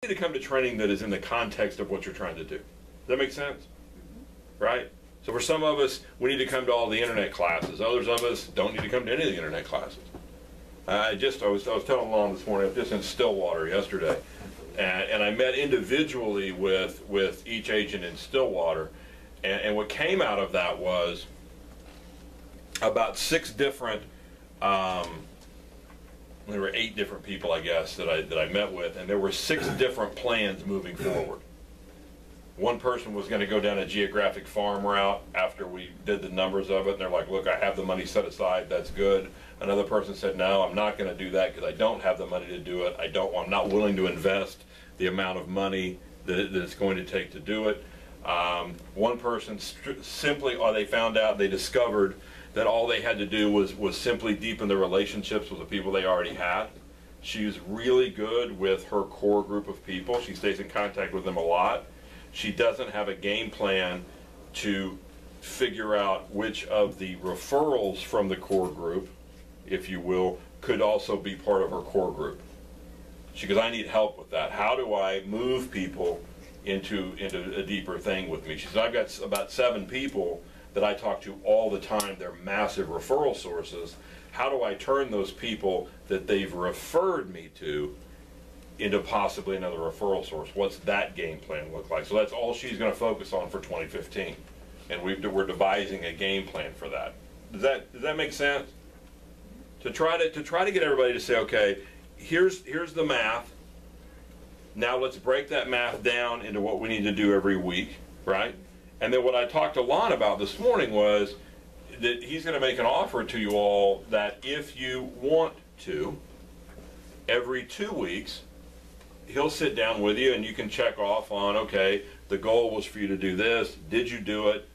need to come to training that is in the context of what you're trying to do. Does that make sense? Right? So for some of us, we need to come to all the internet classes. Others of us don't need to come to any of the internet classes. I was telling Lawton this morning, I was just in Stillwater yesterday, and I met individually with each agent in Stillwater, and what came out of that was about 6 different, there were 8 different people, I guess, that I met with, and there were 6 different plans moving forward. One person was going to go down a geographic farm route after we did the numbers of it, and they're like, look, I have the money set aside, that's good. Another person said, no, I'm not going to do that because I don't have the money to do it. I'm not willing to invest the amount of money that it's going to take to do it. One person simply, they found out, they discovered that all they had to do was simply deepen the relationships with the people they already had. She's really good with her core group of people. She stays in contact with them a lot. She doesn't have a game plan to figure out which of the referrals from the core group, if you will, could also be part of her core group. She goes, I need help with that. How do I move people into a deeper thing with me? She says, I've got about 7 people that I talk to all the time. They're massive referral sources. How do I turn those people that they've referred me to into possibly another referral source? What's that game plan look like? So that's all she's going to focus on for 2015, and we're devising a game plan for that. Does that make sense? To try to get everybody to say, okay, here's the math. Now let's break that math down into what we need to do every week, right? And then what I talked to Lon about this morning was that he's going to make an offer to you all that if you want to, every 2 weeks, he'll sit down with you and you can check off on, okay, the goal was for you to do this. Did you do it?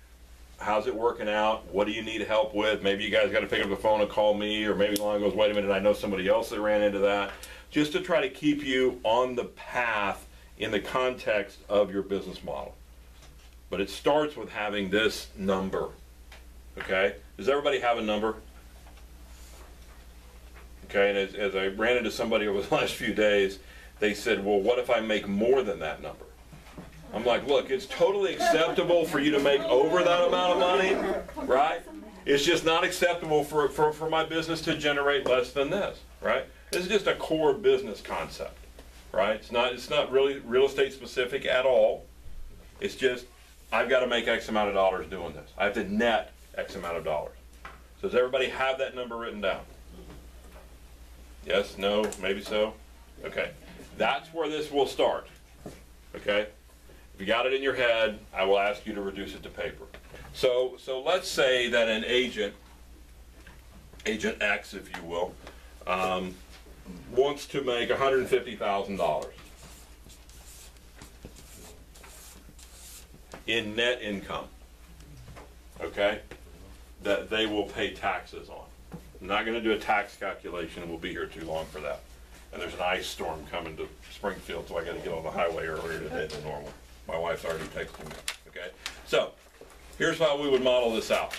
How's it working out? What do you need help with? Maybe you guys got to pick up the phone and call me, or maybe Lon goes, wait a minute, I know somebody else that ran into that. Just to try to keep you on the path in the context of your business model. But it starts with having this number, okay? Does everybody have a number? Okay, and as I ran into somebody over the last few days, they said, well, what if I make more than that number? I'm like, look, it's totally acceptable for you to make over that amount of money, right? It's just not acceptable for my business to generate less than this, right? This is just a core business concept, right? It's not really real estate specific at all. It's just, I've got to make X amount of dollars doing this. I have to net X amount of dollars. So does everybody have that number written down? Yes, no, maybe so? Okay. That's where this will start, okay? If you got it in your head, I will ask you to reduce it to paper. So let's say that an agent X, if you will, wants to make $150,000 in net income, okay, that they will pay taxes on. I'm not going to do a tax calculation. We'll be here too long for that. And there's an ice storm coming to Springfield, so I got to get on the highway earlier today than normal. My wife's already texted me, okay? So, here's how we would model this out.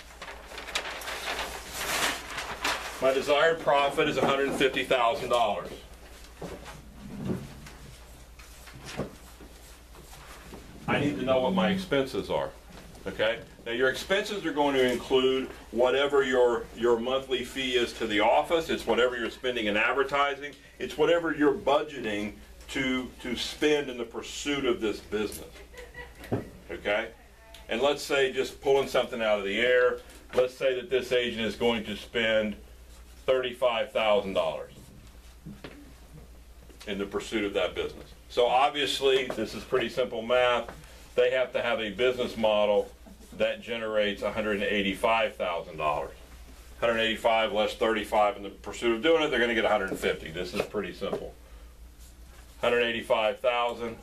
My desired profit is $150,000. I need to know what my expenses are, okay? Now your expenses are going to include whatever your monthly fee is to the office. It's whatever you're spending in advertising. It's whatever you're budgeting to spend in the pursuit of this business, okay? And let's say, just pulling something out of the air, let's say that this agent is going to spend $35,000 in the pursuit of that business. So obviously, this is pretty simple math. They have to have a business model that generates $185,000. 185 less 35 in the pursuit of doing it, they're going to get 150. This is pretty simple. 185,000.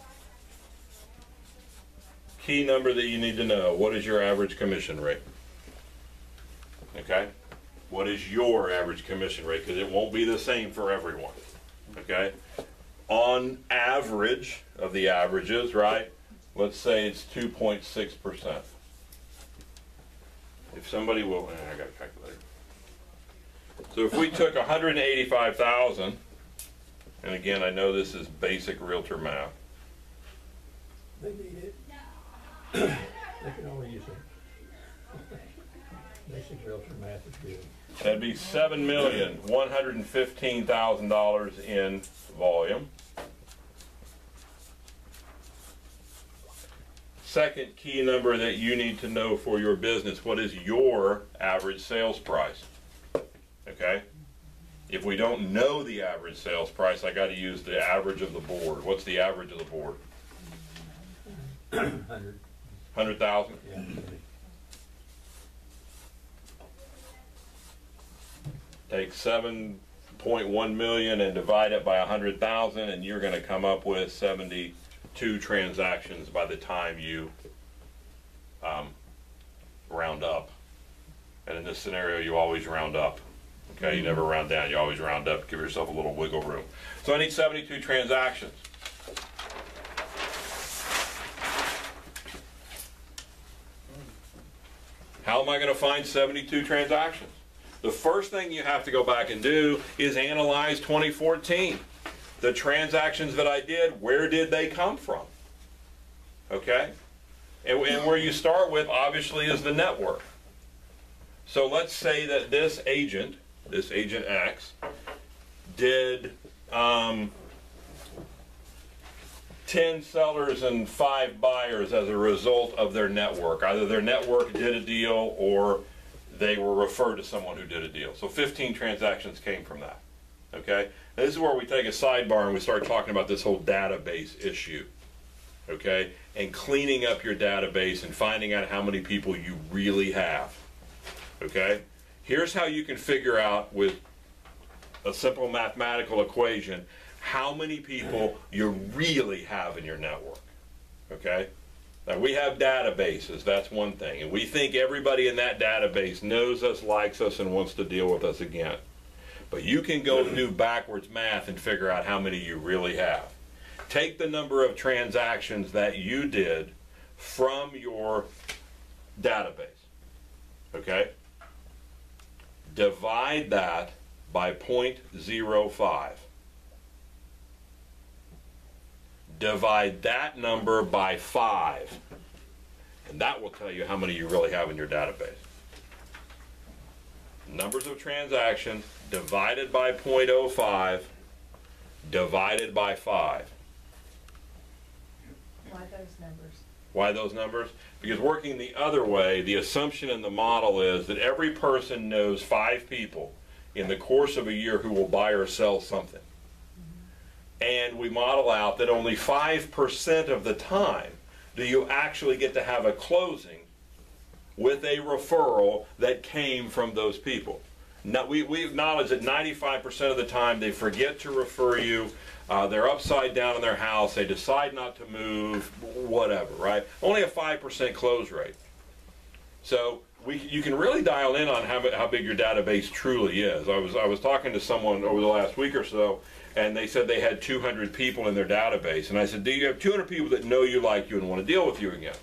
Key number that you need to know, what is your average commission rate? Okay? What is your average commission rate? Because it won't be the same for everyone. Okay? On average of the averages, right? Let's say it's 2.6%. If somebody will, I got a calculator. So if we took 185,000, and again, I know this is basic realtor math, They need it. They can only use it. Basic realtor math is good. That'd be $7,115,000 in volume. Second key number that you need to know for your business, what is your average sales price? Okay? If we don't know the average sales price, I got to use the average of the board. What's the average of the board? 100. 100,000? Yeah. Take 7.1 million and divide it by 100,000, and you're going to come up with 72 transactions by the time you round up. And in this scenario, you always round up. Okay, you never round down, you always round up. Give yourself a little wiggle room. So I need 72 transactions. How am I going to find 72 transactions? The first thing you have to go back and do is analyze 2014. The transactions that I did, where did they come from? Okay? And where you start with, obviously, is the network. So let's say that this agent X, did 10 sellers and 5 buyers as a result of their network. Either their network did a deal or they were referred to someone who did a deal. So 15 transactions came from that. Okay? Now this is where we take a sidebar and we start talking about this whole database issue. Okay? And cleaning up your database and finding out how many people you really have. Okay? Here's how you can figure out with a simple mathematical equation how many people you really have in your network. Okay? Now we have databases, that's one thing, and we think everybody in that database knows us, likes us, and wants to deal with us again. But you can go do backwards math and figure out how many you really have. Take the number of transactions that you did from your database. Okay? Divide that by 0.05. Divide that number by 5. And that will tell you how many you really have in your database. Numbers of transactions divided by 0.05 divided by 5. Why those numbers? Why those numbers? Because working the other way, the assumption in the model is that every person knows 5 people in the course of a year who will buy or sell something. And we model out that only 5% of the time do you actually get to have a closing with a referral that came from those people. Now, we acknowledge that 95% of the time they forget to refer you, they're upside down in their house, they decide not to move, whatever, right? Only a 5% close rate. So you can really dial in on how big your database truly is. I was talking to someone over the last week or so, and they said they had 200 people in their database. And I said, do you have 200 people that know you, like you, and want to deal with you again?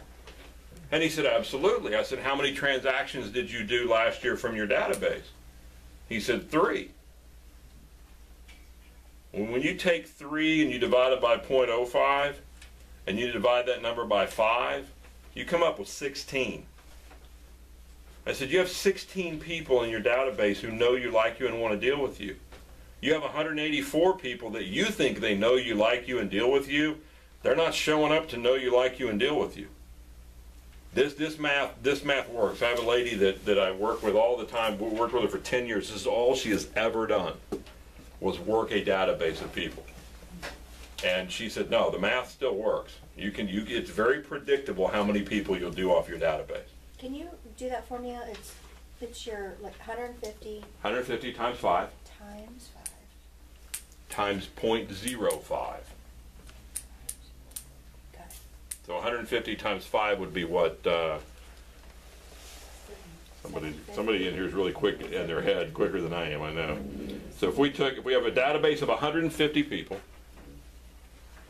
And he said, absolutely. I said, how many transactions did you do last year from your database? He said, 3. When you take 3 and you divide it by 0.05, and you divide that number by 5, you come up with 16. I said, you have 16 people in your database who know you, like you, and want to deal with you. You have 184 people that you think they know you, like you, and deal with you. They're not showing up to know you, like you, and deal with you. This math works. I have a lady that I work with all the time. We worked with her for 10 years. This is all she has ever done, was work a database of people. And she said, no, the math still works. It's very predictable how many people you'll do off your database. Can you do that for me? It's your 150. 150 times 5. Times 5. Times 0.05. Got it. So 150 times 5 would be what? Somebody in here is really quick in their head, quicker than I am, I know. So if we have a database of 150 people,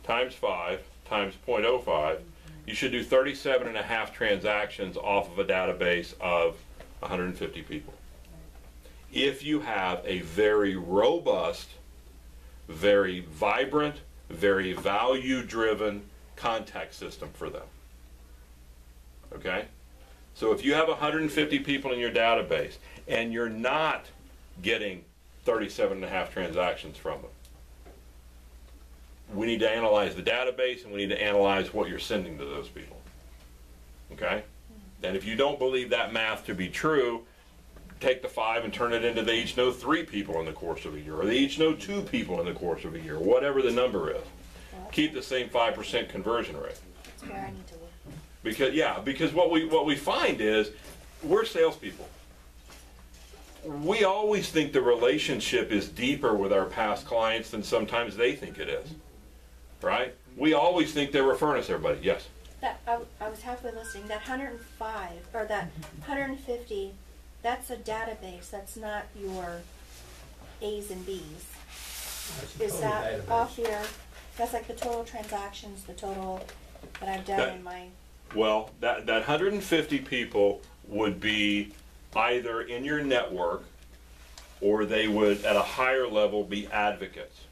times 5, times 0.05, you should do 37.5 transactions off of a database of 150 people. If you have a very robust, very vibrant, very value-driven contact system for them. Okay? So if you have 150 people in your database and you're not getting 37.5 transactions from them, we need to analyze the database and we need to analyze what you're sending to those people. Okay? And if you don't believe that math to be true, take the 5 and turn it into they each know 3 people in the course of a year, or they each know 2 people in the course of a year, whatever the number is. Keep the same 5% conversion rate. That's where I need to look. Because what we find is we're salespeople. We always think the relationship is deeper with our past clients than sometimes they think it is. Right? We always think they're referring us to everybody. Yes? That, I was halfway listening. That 105, or that 150, that's a database. That's not your A's and B's. That's the Is total that database. off your, that's like the total transactions, the total that I've done in my, Well, that 150 people would be either in your network or they would, at a higher level, be advocates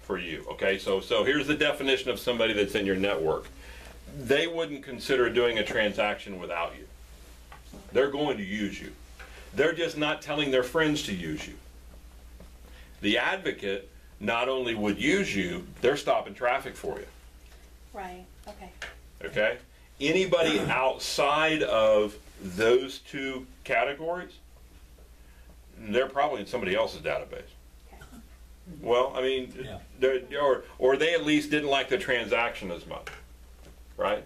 for you. Okay, so here's the definition of somebody that's in your network. They wouldn't consider doing a transaction without you. They're going to use you. They're just not telling their friends to use you. The advocate not only would use you, they're stopping traffic for you. right, okay. Okay? Anybody outside of those 2 categories, they're probably in somebody else's database. Okay. Well, I mean, Yeah. or they at least didn't like the transaction as much, right?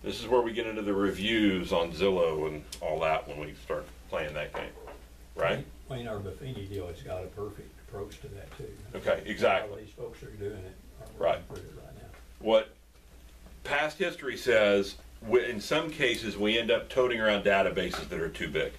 This is where we get into the reviews on Zillow and all that when we start playing that game, right? Wayne, our Buffini deal has got a perfect approach to that too. Okay, exactly. All these folks are doing it. Are Right. working through it right now. What past history says, in some cases we end up toting around databases that are too big.